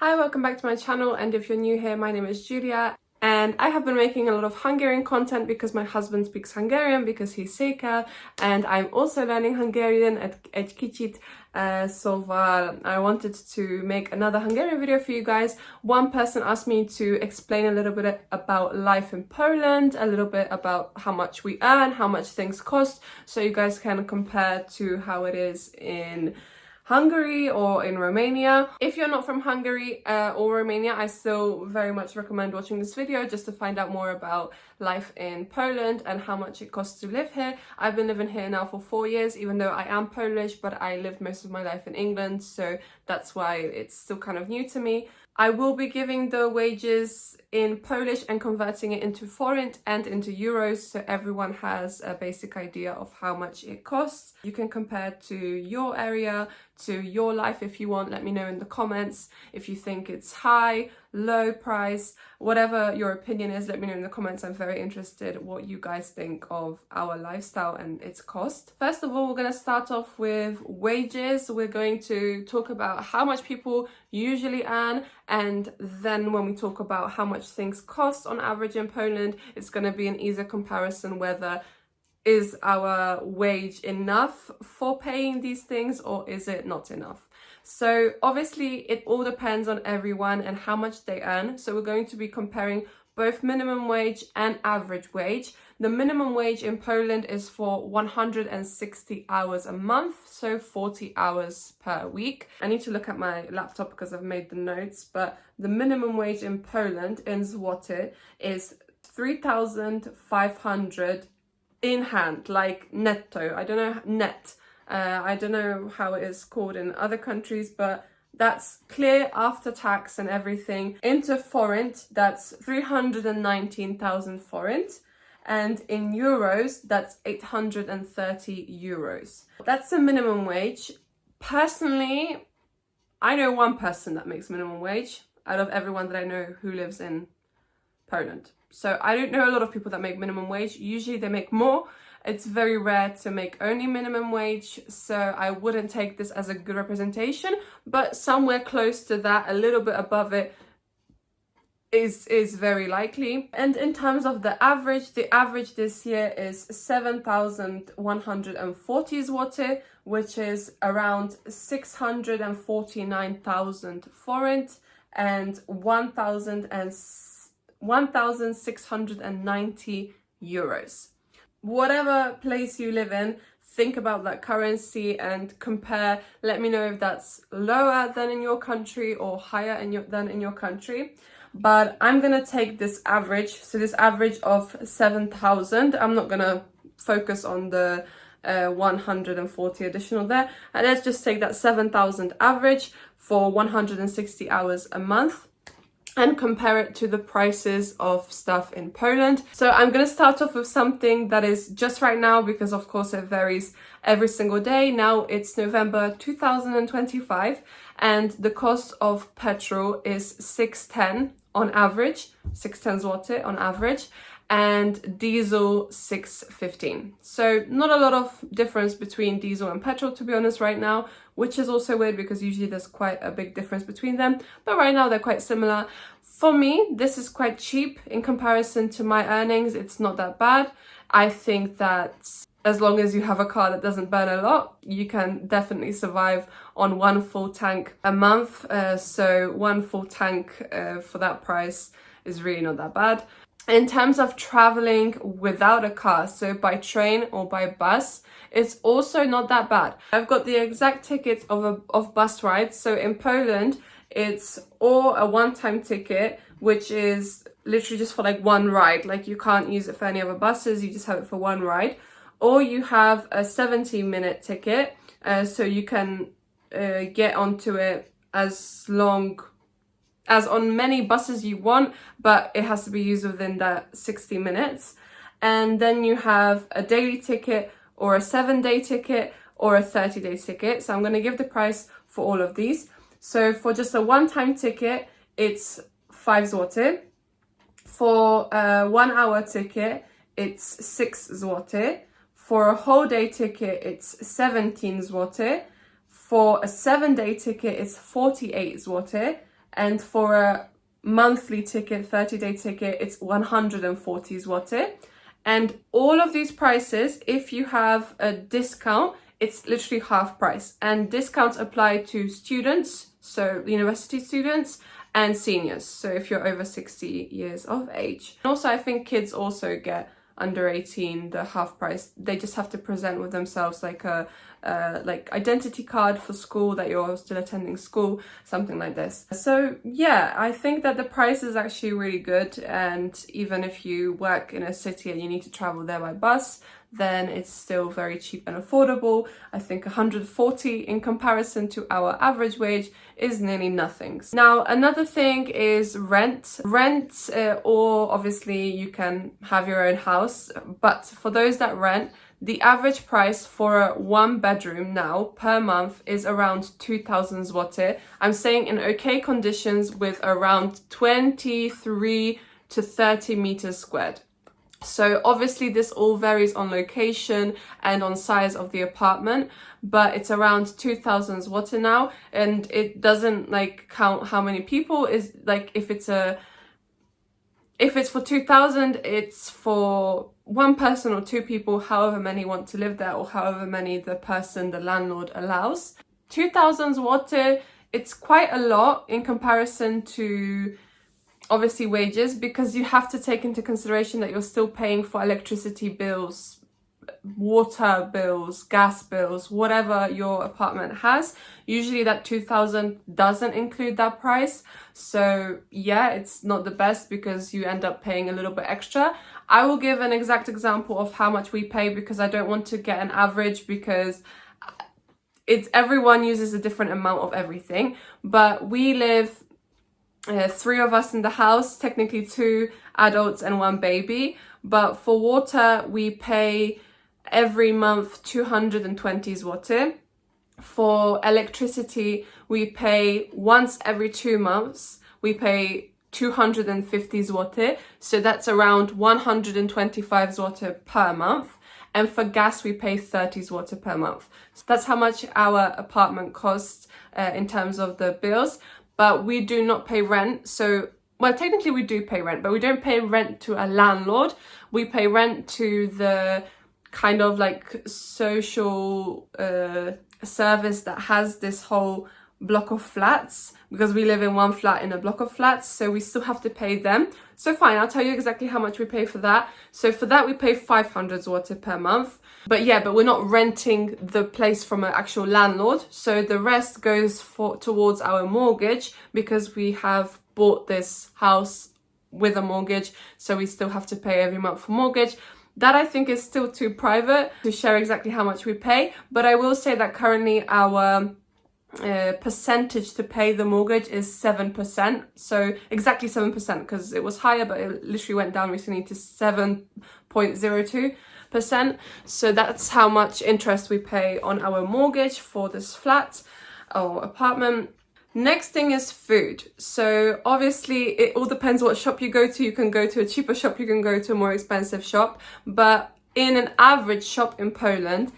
Hi, welcome back to my channel, and if you're new here, my name is Julia and I have been making a lot of Hungarian content because my husband speaks Hungarian because he's Székely, and I'm also learning Hungarian at egy kicsit, szóval I wanted to make another Hungarian video for you guys. One person asked me to explain a little bit about life in Poland, a little bit about how much we earn, how much things cost, so you guys can compare to how it is in Hungary or in Romania. If you're not from Hungary or Romania, I still very much recommend watching this video just to find out more about life in Poland and how much it costs to live here. I've been living here now for 4 years, even though I am Polish, but I lived most of my life in England, so that's why it's still kind of new to me. I will be giving the wages in Polish and converting it into forint and into euros, so everyone has a basic idea of how much it costs. You can compare to your area, to your life if you want. Let me know in the comments if you think it's high, low price, whatever your opinion is. Let me know in the comments. I'm very interested what you guys think of our lifestyle and its cost. First of all, we're going to start off with wages. We're going to talk about how much people usually earn, and then when we talk about how much things cost on average in Poland, it's going to be an easier comparison whether is our wage enough for paying these things or is it not enough. So obviously it all depends on everyone and how much they earn. So we're going to be comparing both minimum wage and average wage. The minimum wage in Poland is for 160 hours a month, so 40 hours per week. I need to look at my laptop because I've made the notes, but the minimum wage in Poland in zloty is 3,500 in hand, like netto. I don't know, net. I don't know how it is called in other countries, but that's clear after tax and everything. Into forint, that's 319,000 forint. And in euros, that's 830 euros. That's the minimum wage. Personally, I know one person that makes minimum wage out of everyone that I know who lives in Poland. So I don't know a lot of people that make minimum wage. Usually they make more. It's very rare to make only minimum wage, so I wouldn't take this as a good representation, but somewhere close to that, a little bit above it, is very likely. And in terms of the average this year is 7,140 zloty, which is around 649,000 forint and 1,690 euros. Whatever place you live in, think about that currency and compare. Let me know if that's lower than in your country or higher than in your country. But I'm gonna take this average, so this average of 7,000. I'm not gonna focus on the 140 additional there. And let's just take that 7,000 average for 160 hours a month and compare it to the prices of stuff in Poland. So I'm going to start off with something that is just right now, because of course it varies every single day. Now it's November 2025 and the cost of petrol is 610 on average, 610 zloty on average, and diesel 615. So not a lot of difference between diesel and petrol, to be honest, right now, which is also weird because usually there's quite a big difference between them, but right now they're quite similar. For me, this is quite cheap in comparison to my earnings. It's not that bad. I think that as long as you have a car that doesn't burn a lot, you can definitely survive on one full tank a month. So one full tank for that price is really not that bad. In terms of traveling without a car, so by train or by bus, it's also not that bad. I've got the exact tickets of bus rides. So in Poland, it's or a one-time ticket, which is literally just for like one ride. Like you can't use it for any other buses, you just have it for one ride. Or you have a 70-minute ticket, so you can get onto it as long as on many buses you want, but it has to be used within that 60 minutes. And then you have a daily ticket or a 7-day ticket or a 30-day ticket. So I'm going to give the price for all of these. So for just a one-time ticket, it's 5 zloty. For a 1-hour ticket, it's 6 zloty. For a whole day ticket, it's 17 zloty. For a 7-day ticket, it's 48 zloty. and for a monthly ticket, 30-day ticket, it's 140 zloty. And all of these prices, if you have a discount, it's literally half price. And discounts apply to students, so university students, and seniors, so if you're over 60 years of age. And also, I think kids also get under 18 the half price. They just have to present with themselves like a like identity card for school that you're still attending school, something like this. So yeah, I think that the price is actually really good, and even if you work in a city and you need to travel there by bus, then it's still very cheap and affordable. I think 140 in comparison to our average wage is nearly nothing. Now, another thing is rent. Rent, or obviously you can have your own house, but for those that rent, the average price for a 1-bedroom now per month is around 2,000 zloty. I'm saying in okay conditions with around 23 to 30 meters squared. So obviously this all varies on location and on size of the apartment, but it's around 2,000 zloty now, and it doesn't like count how many people is like if it's for 2,000, it's for one person or two people, however many want to live there or however many the landlord allows. 2,000 zloty, it's quite a lot in comparison to obviously wages, because you have to take into consideration that you're still paying for electricity bills, water bills, gas bills, whatever your apartment has. Usually that 2,000 doesn't include that price. So yeah, it's not the best because you end up paying a little bit extra. I will give an exact example of how much we pay because I don't want to get an average, because everyone uses a different amount of everything. But we live 3 of us in the house, technically 2 adults and 1 baby. But for water, we pay every month 220 zloty. For electricity, we pay once every 2 months. We pay 250 zloty. So that's around 125 zloty per month. And for gas, we pay 30 zloty per month. So that's how much our apartment costs in terms of the bills. But we do not pay rent. So, well, technically we do pay rent, but we don't pay rent to a landlord. We pay rent to the kind of like social service that has this whole block of flats, because we live in one flat in a block of flats, so we still have to pay them. So fine, I'll tell you exactly how much we pay for that. So for that we pay 500 zloty per month. But yeah, but we're not renting the place from an actual landlord. So the rest goes towards our mortgage, because we have bought this house with a mortgage, so we still have to pay every month for mortgage. That I think is still too private to share exactly how much we pay, but I will say that currently our percentage to pay the mortgage is 7%. So exactly 7%, because it was higher, but it literally went down recently to 7.02%. So that's how much interest we pay on our mortgage for this flat or apartment. Next thing is food. So obviously it all depends what shop you go to. You can go to a cheaper shop, you can go to a more expensive shop, but in an average shop in Poland,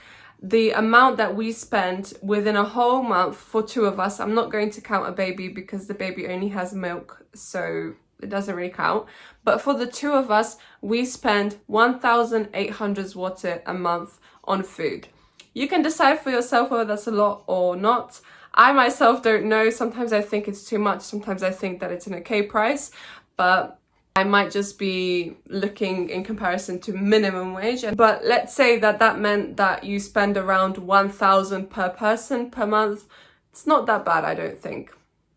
the amount that we spend within a whole month for 2 of us, I'm not going to count a baby because the baby only has milk, so it doesn't really count. But for the 2 of us, we spend 1,800 zloty a month on food. You can decide for yourself whether that's a lot or not. I myself don't know. Sometimes I think it's too much. Sometimes I think that it's an okay price, but I might just be looking in comparison to minimum wage. But let's say that meant that you spend around 1,000 per person per month. It's not that bad, I don't think.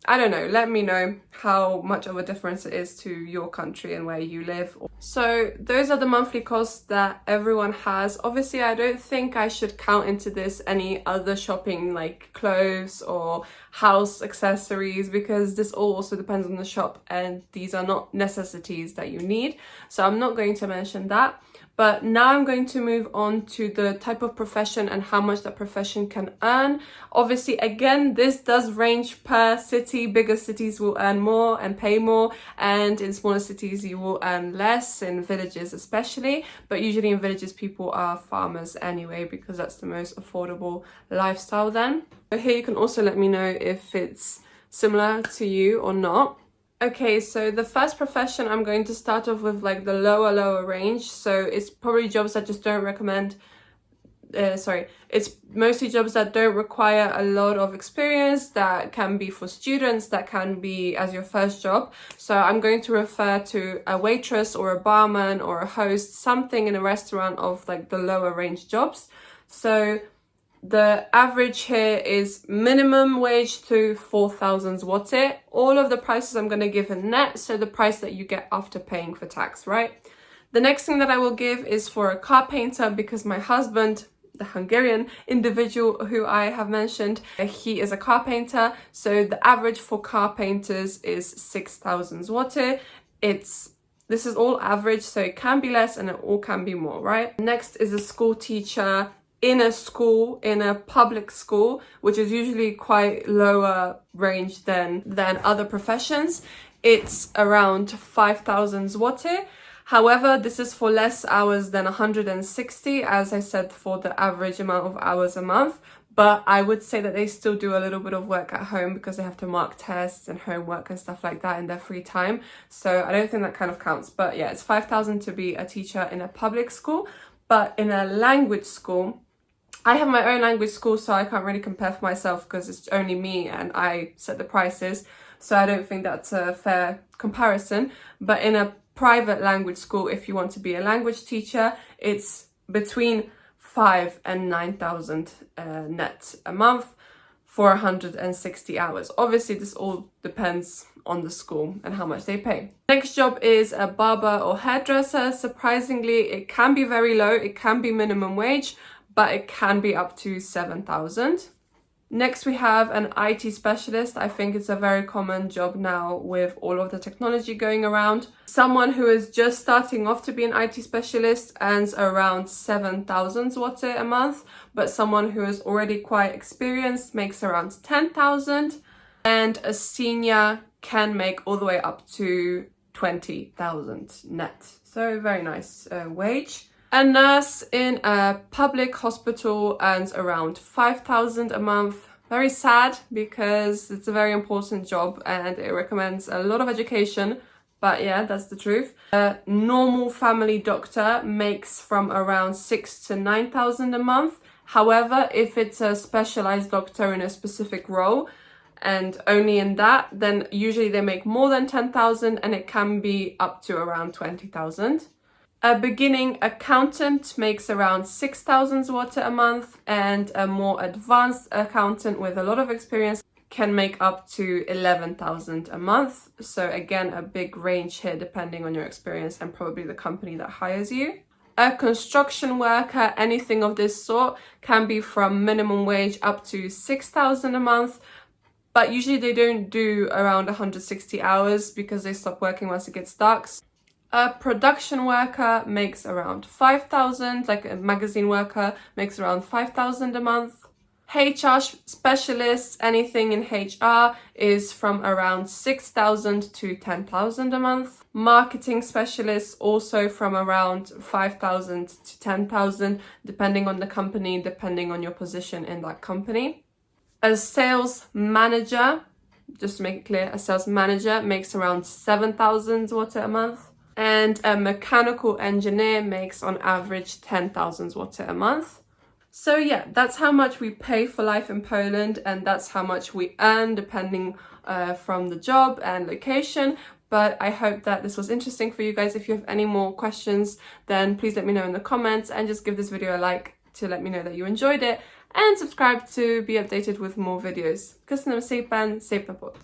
I don't know, let me know how much of a difference it is to your country and where you live. So those are the monthly costs that everyone has. Obviously, I don't think I should count into this any other shopping like clothes or house accessories, because this all also depends on the shop and these are not necessities that you need. So I'm not going to mention that. But now I'm going to move on to the type of profession and how much that profession can earn. Obviously, again, this does range per city. Bigger cities will earn more and pay more, and in smaller cities you will earn less, in villages especially. But usually in villages people are farmers anyway, because that's the most affordable lifestyle then. So here you can also let me know if it's similar to you or not. Okay, so the first profession, I'm going to start off with like the lower range. So it's probably jobs that just don't recommend it's mostly jobs that don't require a lot of experience, that can be for students, that can be as your first job. So I'm going to refer to a waitress or a barman or a host, something in a restaurant of like the lower range jobs. So the average here is minimum wage to 4,000 zloty. All of the prices I'm going to give in net, so the price that you get after paying for tax, right? The next thing that I will give is for a car painter, because my husband, the Hungarian individual who I have mentioned, he is a car painter. So the average for car painters is 6,000 zloty. This is all average, so it can be less and it all can be more, right? Next is a school teacher in a school, in a public school, which is usually quite lower range than other professions. It's around 5,000 zloty. However, this is for less hours than 160, as I said, for the average amount of hours a month. But I would say that they still do a little bit of work at home because they have to mark tests and homework and stuff like that in their free time. So I don't think that kind of counts. But yeah, it's 5,000 to be a teacher in a public school. But in a language school, I have my own language school, so I can't really compare for myself because it's only me and I set the prices. So I don't think that's a fair comparison. But in a private language school, if you want to be a language teacher, it's between 5,000 and 9,000 net a month for 160 hours. Obviously, this all depends on the school and how much they pay. Next job is a barber or hairdresser. Surprisingly, it can be very low, it can be minimum wage, but it can be up to 7,000. Next, we have an IT specialist. I think it's a very common job now with all of the technology going around. Someone who is just starting off to be an IT specialist earns around 7,000 zloty a month, but someone who is already quite experienced makes around 10,000, and a senior can make all the way up to 20,000 net. So very nice wage. A nurse in a public hospital earns around 5,000 a month. Very sad because it's a very important job and it recommends a lot of education, but yeah, that's the truth. A normal family doctor makes from around 6,000 to 9,000 a month. However, if it's a specialized doctor in a specific role and only in that, then usually they make more than 10,000 and it can be up to around 20,000. A beginning accountant makes around 6,000 zloty a month, and a more advanced accountant with a lot of experience can make up to 11,000 a month. So again, a big range here depending on your experience and probably the company that hires you. A construction worker, anything of this sort, can be from minimum wage up to 6,000 a month, but usually they don't do around 160 hours because they stop working once it gets dark. A production worker makes around 5,000, like a magazine worker makes around 5,000 a month. HR specialists, anything in HR, is from around 6,000 to 10,000 a month. Marketing specialists also from around 5,000 to 10,000, depending on the company, depending on your position in that company. A sales manager, just to make it clear, a sales manager makes around 7,000 zloty a month. And a mechanical engineer makes on average 10,000 zloty a month. So yeah, that's how much we pay for life in Poland, and that's how much we earn depending from the job and location. But I hope that this was interesting for you guys. If you have any more questions, then please let me know in the comments, and just give this video a like to let me know that you enjoyed it, and subscribe to be updated with more videos. Köszönöm szépen, szép napot!